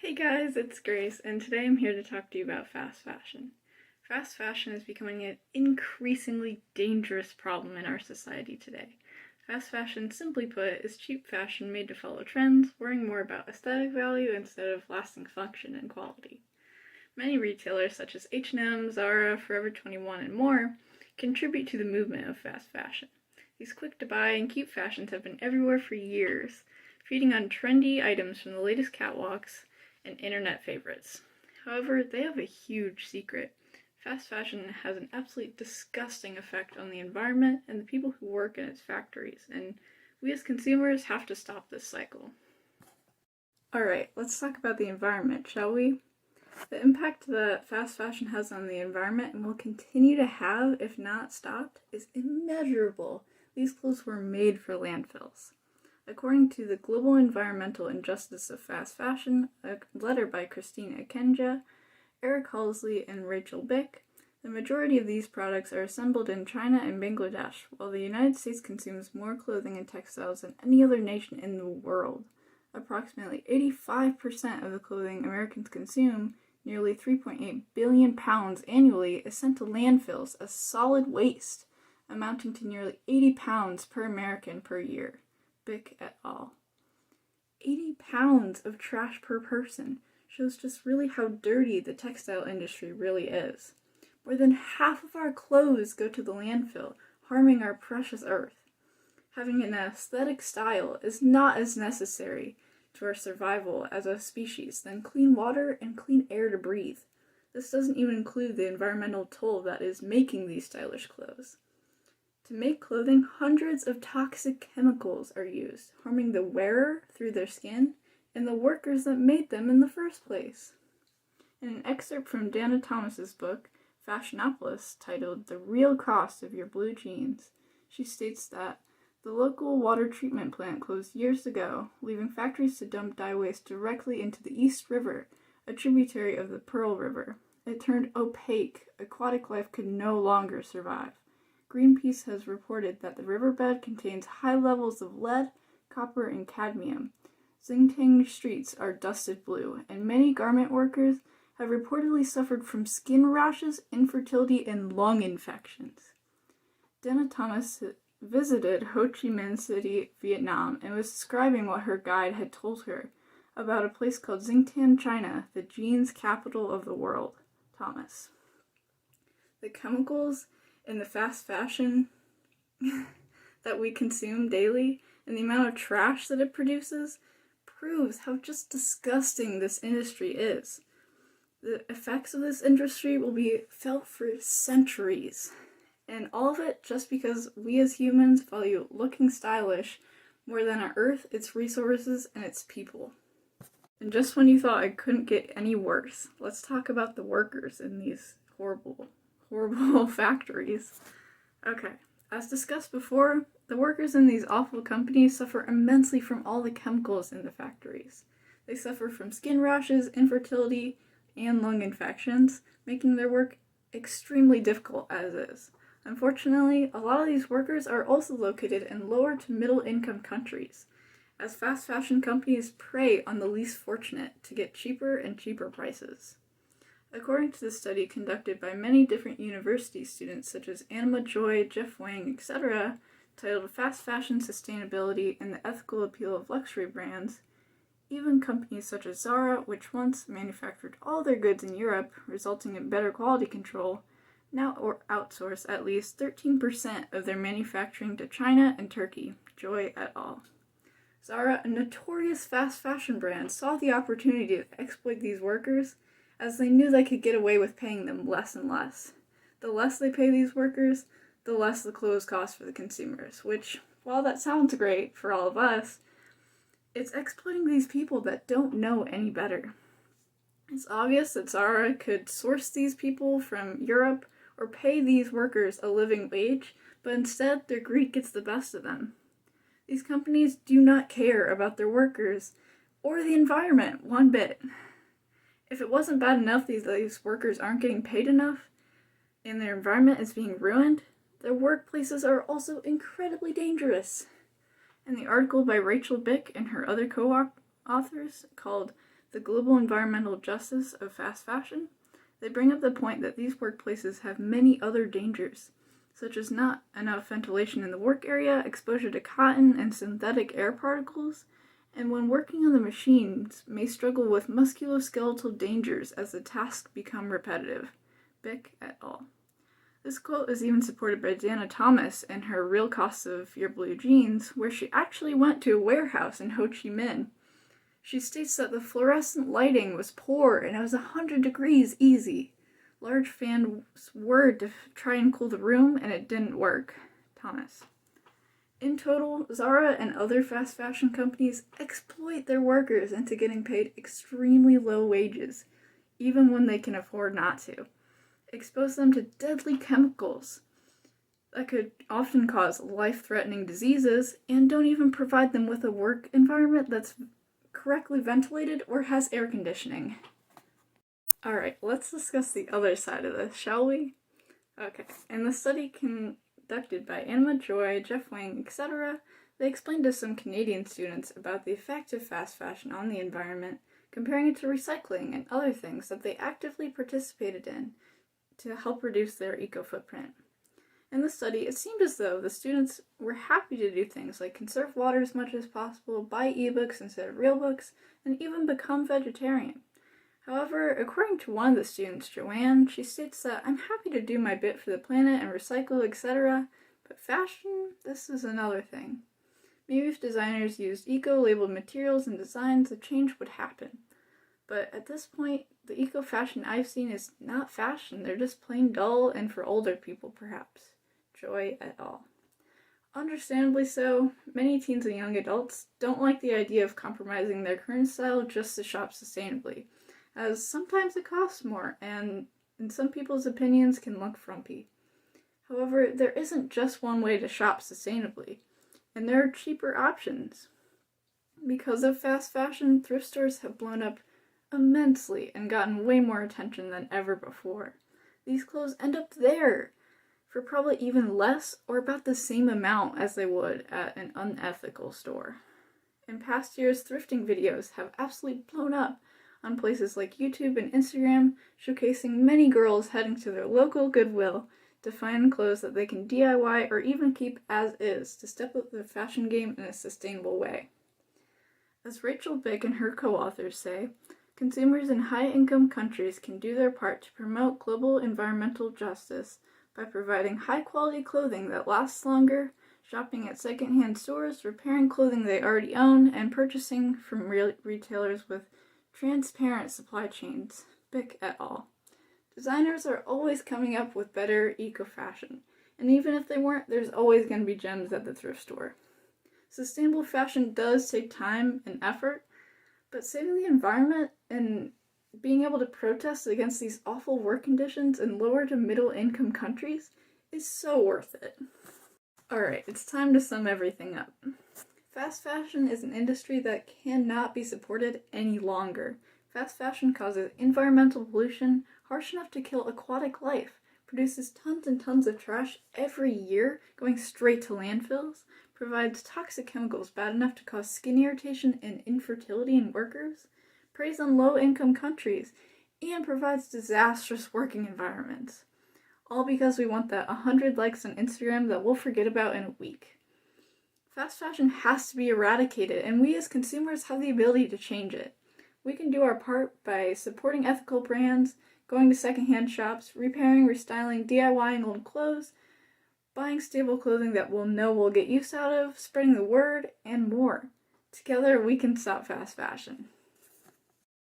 Hey guys, it's Grace, and today I'm here to talk to you about fast fashion. Fast fashion is becoming an increasingly dangerous problem in our society today. Fast fashion, simply put, is cheap fashion made to follow trends, worrying more about aesthetic value instead of lasting function and quality. Many retailers such as H&M, Zara, Forever 21, and more contribute to the movement of fast fashion. These quick-to-buy and cute fashions have been everywhere for years, feeding on trendy items from the latest catwalks and internet favorites. However, they have a huge secret. Fast fashion has an absolutely disgusting effect on the environment and the people who work in its factories, and we as consumers have to stop this cycle. Alright, let's talk about the environment, shall we? The impact that fast fashion has on the environment and will continue to have if not stopped is immeasurable. These clothes were made for landfills. According to the Global Environmental Injustice of Fast Fashion, a letter by Christine Akenja, Eric Halsey, and Rachel Bick, the majority of these products are assembled in China and Bangladesh, while the United States consumes more clothing and textiles than any other nation in the world. Approximately 85% of the clothing Americans consume, nearly 3.8 billion pounds annually, is sent to landfills as solid waste, amounting to nearly 80 pounds per American per year. Bick et al. 80 pounds of trash per person shows just really how dirty the textile industry really is. More than half of our clothes go to the landfill, harming our precious earth. Having an aesthetic style is not as necessary to our survival as a species than clean water and clean air to breathe. This doesn't even include the environmental toll that is making these stylish clothes. To make clothing, hundreds of toxic chemicals are used, harming the wearer through their skin and the workers that made them in the first place. In an excerpt from Dana Thomas's book, Fashionopolis, titled The Real Cost of Your Blue Jeans, she states that the local water treatment plant closed years ago, leaving factories to dump dye waste directly into the East River, a tributary of the Pearl River. It turned opaque. Aquatic life could no longer survive. Greenpeace has reported that the riverbed contains high levels of lead, copper, and cadmium. Xingtang streets are dusted blue, and many garment workers have reportedly suffered from skin rashes, infertility, and lung infections. Dana Thomas visited Ho Chi Minh City, Vietnam, and was describing what her guide had told her about a place called Xingtan, China, the jeans capital of the world. Thomas. The chemicals in the fast fashion that we consume daily and the amount of trash that it produces proves how just disgusting this industry is. The effects of this industry will be felt for centuries, and all of it just because we as humans value looking stylish more than our earth, its resources, and its people. And just when you thought it couldn't get any worse, let's talk about the workers in these horrible factories. Okay, as discussed before, the workers in these awful companies suffer immensely from all the chemicals in the factories. They suffer from skin rashes, infertility, and lung infections, making their work extremely difficult as is. Unfortunately, a lot of these workers are also located in lower to middle income countries, as fast fashion companies prey on the least fortunate to get cheaper and cheaper prices. According to the study conducted by many different university students such as Anima Joy, Jeff Wang, etc., titled Fast Fashion Sustainability and the Ethical Appeal of Luxury Brands, even companies such as Zara, which once manufactured all their goods in Europe, resulting in better quality control, now outsource at least 13% of their manufacturing to China and Turkey. Joy et al. Zara, a notorious fast fashion brand, saw the opportunity to exploit these workers as they knew they could get away with paying them less and less. The less they pay these workers, the less the clothes cost for the consumers, which, while that sounds great for all of us, it's exploiting these people that don't know any better. It's obvious that Zara could source these people from Europe or pay these workers a living wage, but instead their greed gets the best of them. These companies do not care about their workers or the environment one bit. If it wasn't bad enough these workers aren't getting paid enough and their environment is being ruined, their workplaces are also incredibly dangerous. In the article by Rachel Bick and her other co-authors called the global environmental justice of fast fashion, they bring up the point that these workplaces have many other dangers, such as not enough ventilation in the work area, exposure to cotton and synthetic air particles, and when working on the machines may struggle with musculoskeletal dangers as the tasks become repetitive. Bick et al. This quote is even supported by Dana Thomas in her Real Costs of Your Blue Jeans, where she actually went to a warehouse in Ho Chi Minh. She states that the fluorescent lighting was poor and it was 100 degrees easy. Large fans were to try and cool the room and it didn't work. Thomas. In total, Zara and other fast fashion companies exploit their workers into getting paid extremely low wages, even when they can afford not to. Expose them to deadly chemicals that could often cause life-threatening diseases, and don't even provide them with a work environment that's correctly ventilated or has air conditioning. Alright, let's discuss the other side of this, shall we? Okay, in the study conducted by Anna Joy, Jeff Wang, etc., they explained to some Canadian students about the effect of fast fashion on the environment, comparing it to recycling and other things that they actively participated in to help reduce their eco-footprint. In the study, it seemed as though the students were happy to do things like conserve water as much as possible, buy ebooks instead of real books, and even become vegetarian. However, according to one of the students, Joanne, she states that I'm happy to do my bit for the planet and recycle, etc., but fashion, this is another thing. Maybe if designers used eco-labeled materials and designs, a change would happen. But at this point, the eco-fashion I've seen is not fashion, they're just plain dull and for older people, perhaps. Joy et al. Understandably so, many teens and young adults don't like the idea of compromising their current style just to shop sustainably, as sometimes it costs more, and in some people's opinions can look frumpy. However, there isn't just one way to shop sustainably, and there are cheaper options. Because of fast fashion, thrift stores have blown up immensely and gotten way more attention than ever before. These clothes end up there for probably even less or about the same amount as they would at an unethical store. In past years, thrifting videos have absolutely blown up on places like YouTube and Instagram, showcasing many girls heading to their local Goodwill to find clothes that they can DIY or even keep as is to step up the fashion game in a sustainable way. As Rachel Bick and her co-authors say, consumers in high-income countries can do their part to promote global environmental justice by providing high-quality clothing that lasts longer, shopping at second-hand stores, repairing clothing they already own, and purchasing from retailers with transparent supply chains. Bick et al. Designers are always coming up with better eco-fashion, and even if they weren't, there's always going to be gems at the thrift store. Sustainable fashion does take time and effort, but saving the environment and being able to protest against these awful work conditions in lower to middle income countries is so worth it. Alright, it's time to sum everything up. Fast fashion is an industry that cannot be supported any longer. Fast fashion causes environmental pollution harsh enough to kill aquatic life, produces tons and tons of trash every year going straight to landfills, provides toxic chemicals bad enough to cause skin irritation and infertility in workers, preys on low-income countries, and provides disastrous working environments. All because we want that 100 likes on Instagram that we'll forget about in a week. Fast fashion has to be eradicated, and we as consumers have the ability to change it. We can do our part by supporting ethical brands, going to secondhand shops, repairing, restyling, DIYing old clothes, buying stable clothing that we'll know we'll get use out of, spreading the word, and more. Together we can stop fast fashion.